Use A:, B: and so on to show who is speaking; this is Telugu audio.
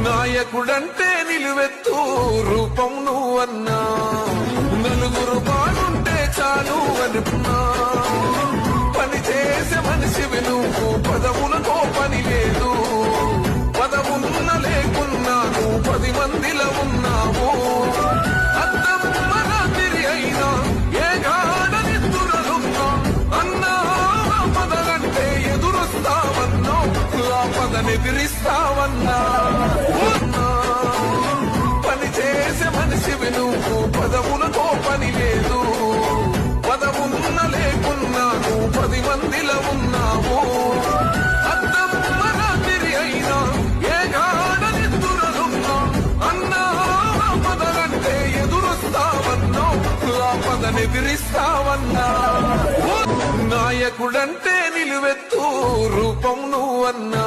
A: నాయకుడంటే నిలువెత్తు రూపం నువ్వన్నా, నలుగురు బాగుంటే చాలు అనుకున్నా. పని చేసే మనిషివి నువ్వు, పదవులతో పని లేదు. పదవున్న లేకున్నా నువ్వు 10 మందిలో ఉన్నావు. అద్దమ్మ రాత్రి అయినా ఏ గాడని దురలున్నా అన్నా, పదలంటే ఎదురొస్తావన్నా, ఆ పదనెదిరిస్తావన్నా. పని చేసే మనిషివి నువ్వు, పదవులతో పని లేదు. పదవున్న లేకున్నా నువ్వు 10 మందిలో ఉన్నావు. అద్దమ్మ రాత్రి అయినా ఏ గాడని దురలున్నా అన్నా, పదలంటే ఎదురొస్తావన్నా, ఆ పదనెదిరిస్తావన్నా. నాయకుడంటే నిలువెత్తు రూపం నువ్వన్నా.